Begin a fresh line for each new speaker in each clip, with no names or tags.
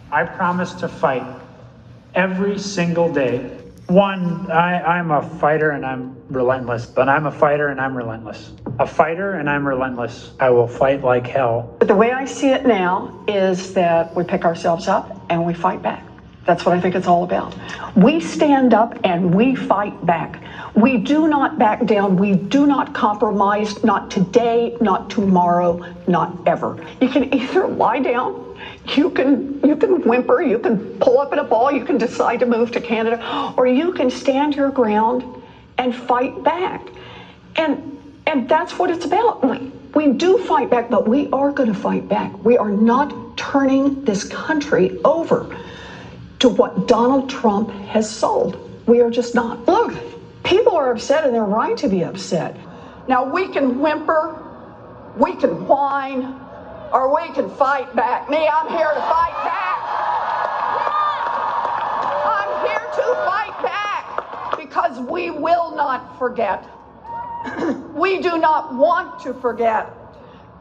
I promise to fight every single day. One, I'm a fighter and I'm relentless, but I'm a fighter and I'm relentless. A fighter and I'm relentless. I will fight like hell.
But the way I see it now is that we pick ourselves up and we fight back. That's what I think it's all about. We stand up and we fight back. We do not back down. We do not compromise, not today, not tomorrow, not ever. You can either lie down, you can whimper, you can pull up in a ball, you can decide to move to Canada, or you can stand your ground and fight back. And that's what it's about. We do fight back, but we are going to fight back. We are not turning this country over to what Donald Trump has sold. We are just not. Look, people are upset and they're right to be upset. Now we can whimper, we can whine, or we can fight back. Me, I'm here to fight back. I'm here to fight back because we will not forget. We do not want to forget.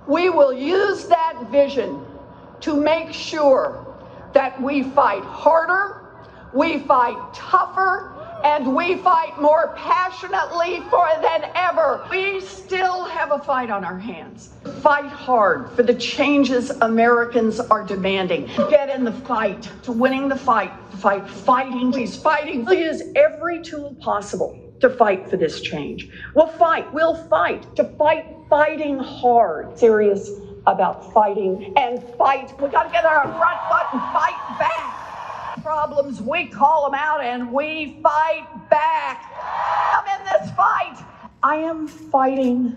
We will use that vision to make sure that we fight harder, we fight tougher, and we fight more passionately than ever. We still have a fight on our hands. Fight hard for the changes Americans are demanding. Get in the fight, to winning the fight, fighting. We'll use every tool possible to fight for this change. We'll fight to fighting hard. Serious about fighting and fight. We gotta get on our front foot and fight back. Problems, we call them out and we fight back. I'm in this fight. I am fighting.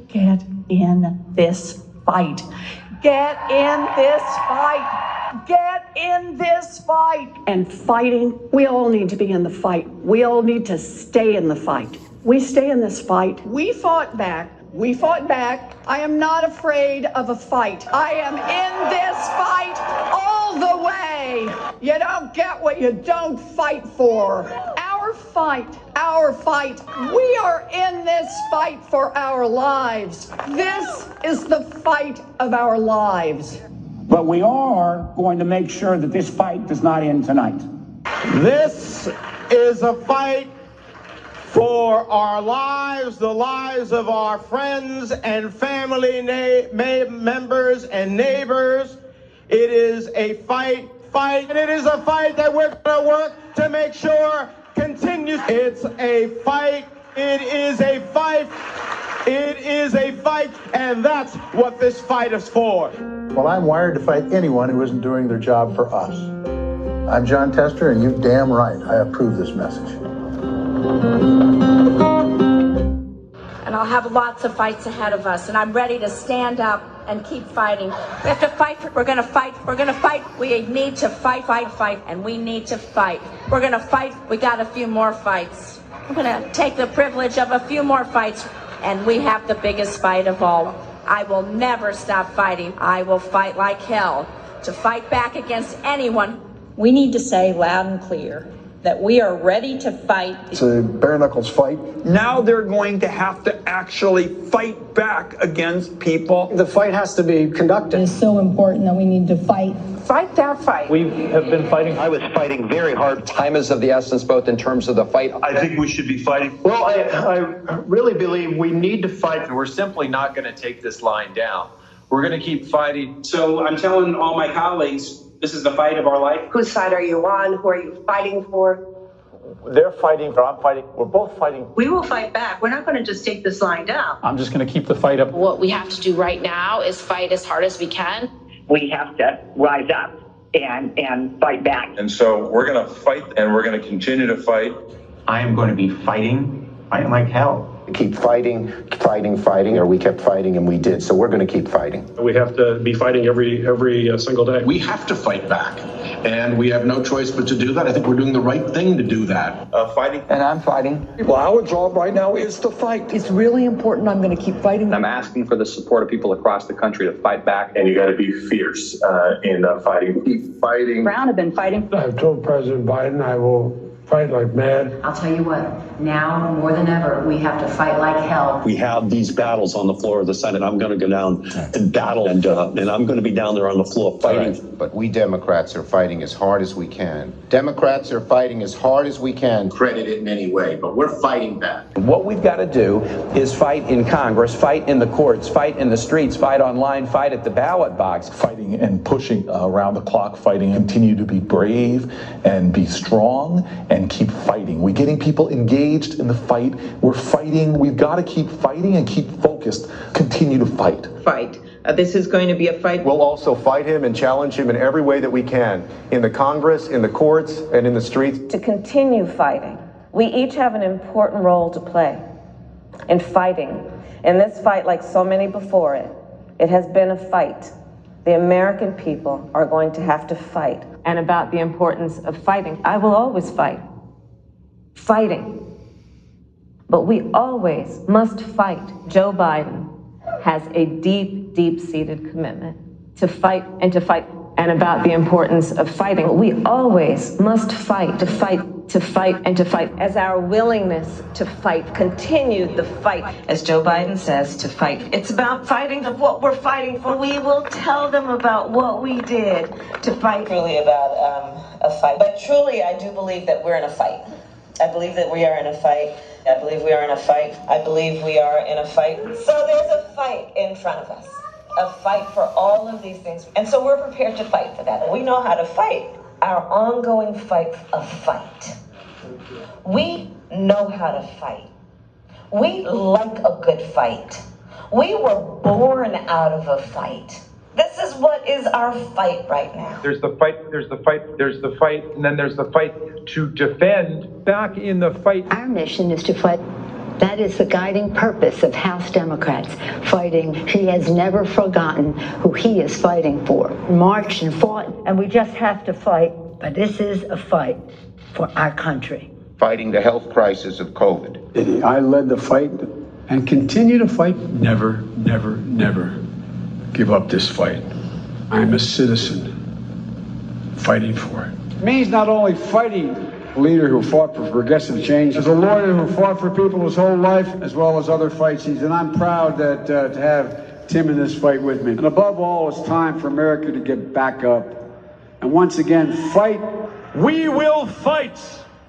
Get in this fight. Get in this fight. Get in this fight. And fighting, we all need to be in the fight. We all need to stay in the fight. We stay in this fight. We fought back. I am not afraid of a fight. I am in this fight all the way. You don't get what you don't fight for. Our fight. We are in this fight for our lives. This is the fight of our lives.
But we are going to make sure that this fight does not end tonight.
This is a fight for our lives, the lives of our friends and family members and neighbors. It is a fight, and it is a fight that we're going to work to make sure continues. It's a fight. It is a fight. It is a fight, and that's what this fight is for.
Well, I'm wired to fight anyone who isn't doing their job for us. I'm John Tester, and you're damn right. I approve this message.
And I'll have lots of fights ahead of us, and I'm ready to stand up and keep fighting. We have to fight. We're going to fight. We need to fight, and we need to fight. We're going to fight. We got a few more fights. I'm going to take the privilege of a few more fights, and we have the biggest fight of all. I will never stop fighting. I will fight like hell to fight back against anyone.
We need to say loud and clear that we are ready to fight.
It's a bare knuckles fight.
Now they're going to have to actually fight back against people.
The fight has to be conducted.
It's so important that we need to fight.
Fight that fight.
We have been fighting.
I was fighting very hard. Time is of the essence, both in terms of the fight.
I think we should be fighting.
Well, I really believe we need to fight.
And we're simply not going to take this line down. We're going to keep fighting.
So I'm telling all my colleagues, this is the fight of our life.
Whose side are you on? Who are you fighting for?
They're fighting, or I'm fighting. We're both fighting.
We will fight back. We're not going to just take this line down.
I'm just going to keep the fight up.
What we have to do right now is fight as hard as we can.
We have to rise up and fight back.
And so we're going to fight, and we're going to continue to fight.
I am going to be fighting like hell.
Keep fighting, or we kept fighting and we did. So we're going to keep fighting.
We have to be fighting every single day.
We have to fight back, and we have no choice but to do that. I think we're doing the right thing to do that.
Fighting.
And I'm fighting.
Well, our job right now is to fight.
It's really important. I'm going to keep fighting.
I'm asking for the support of people across the country to fight back.
And you got to be fierce in fighting.
Keep fighting.
Brown have been fighting.
I've told President Biden I will fight like mad.
I'll tell you what, now more than ever, we have to fight like hell.
We have these battles on the floor of the Senate. I'm going to go down and battle, and I'm going to be down there on the floor fighting.
Right. But we Democrats are fighting as hard as we can. Democrats are fighting as hard as we can. Credit it in any way, but we're fighting back.
What we've got to do is fight in Congress, fight in the courts, fight in the streets, fight online, fight at the ballot box.
Fighting and pushing around the clock, fighting, continue to be brave and be strong and keep fighting. We're getting people engaged in the fight. We're fighting. We've got to keep fighting and keep focused. Continue to fight.
Fight. This is going to be a fight.
We'll also fight him and challenge him in every way that we can, in the Congress, in the courts, and in the streets.
To continue fighting, we each have an important role to play in fighting. In this fight, like so many before it, it has been a fight. The American people are going to have to fight. And about the importance of fighting, I will always fight. Fighting. But we always must fight. Joe Biden has a deep, deep-seated commitment to fight and to fight. And about the importance of fighting, we always must fight, to fight, to fight, and to fight. As our willingness to fight continued the fight, as Joe Biden says, to fight. It's about fighting of what we're fighting for. We will tell them about what we did to fight. Really about a fight. But truly, I do believe that we're in a fight. I believe that we are in a fight. I believe we are in a fight. I believe we are in a fight. So there's a fight in front of us. A fight for all of these things. And so we're prepared to fight for that. We know how to fight. Our ongoing fight of fight. We know how to fight. We like a good fight. We were born out of a fight. This is what is our fight right now.
There's the fight, there's the fight, there's the fight, and then there's the fight to defend. Back in the fight.
Our mission is to fight. That is the guiding purpose of House Democrats, fighting. He has never forgotten who he is fighting for. Marched and fought, and we just have to fight. But this is a fight for our country.
Fighting the health crisis of COVID.
I led the fight and continue to fight. Never, never, never give up this fight. I'm a citizen fighting for it. It means not only fighting a leader who fought for progressive change, as a lawyer who fought for people his whole life, as well as other fights. And I'm proud that to have Tim in this fight with me. And above all, it's time for America to get back up and once again fight.
We will fight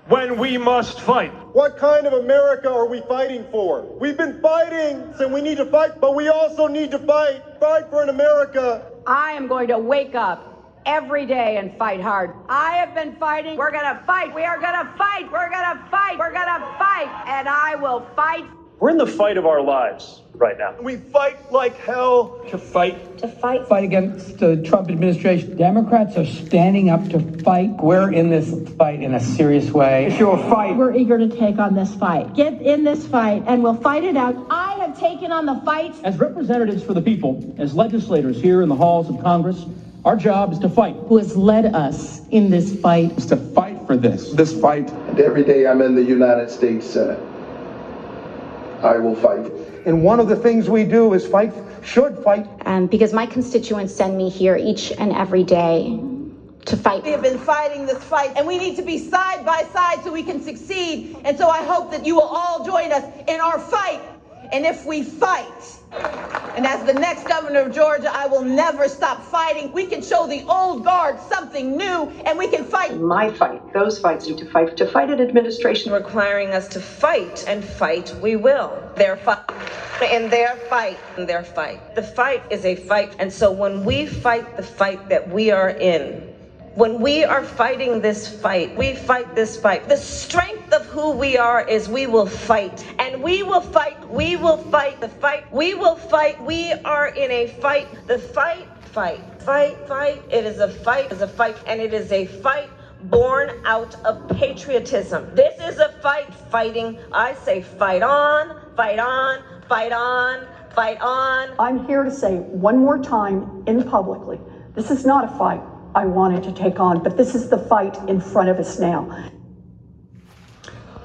when we must fight.
What kind of America are we fighting for? We've been fighting, so we need to fight, but we also need to fight. Fight for an America.
I am going to wake up every day and fight hard. I have been fighting. We're going to fight. We are going to fight. We're going to fight. We're going to fight. And I will fight.
We're in the fight of our lives right now.
We fight like hell to fight.
To fight.
Fight against the Trump administration. Democrats are standing up to fight. We're in this fight in a serious way. If you'll fight.
We're eager to take on this fight. Get in this fight and we'll fight it out. I have taken on the fight.
As representatives for the people, as legislators here in the halls of Congress, our job is to fight.
Who has led us in this fight.
Is to fight for this fight.
And every day I'm in the United States Senate, I will fight.
And one of the things we do is fight, should fight.
Because my constituents send me here each and every day to fight.
We have been fighting this fight, and we need to be side by side so we can succeed. And so I hope that you will all join us in our fight. And if we fight, and as the next governor of Georgia, I will never stop fighting. We can show the old guard something new, and we can fight.
My fight, those fights need to fight an administration
Requiring us to fight, and fight we will. Their fight, and their fight, and their fight. The fight is a fight, and so when we fight the fight that we are in, when we are fighting this fight, we fight this fight. The strength of who we are is we will fight. And we will fight, the fight, we will fight. We are in a fight, the fight. It is a fight, and it is a fight born out of patriotism. This is a fight, fighting. I say fight on, fight on, fight on, fight on.
I'm here to say one more time in publicly, this is not a fight I wanted to take on, but this is the fight in front of us now.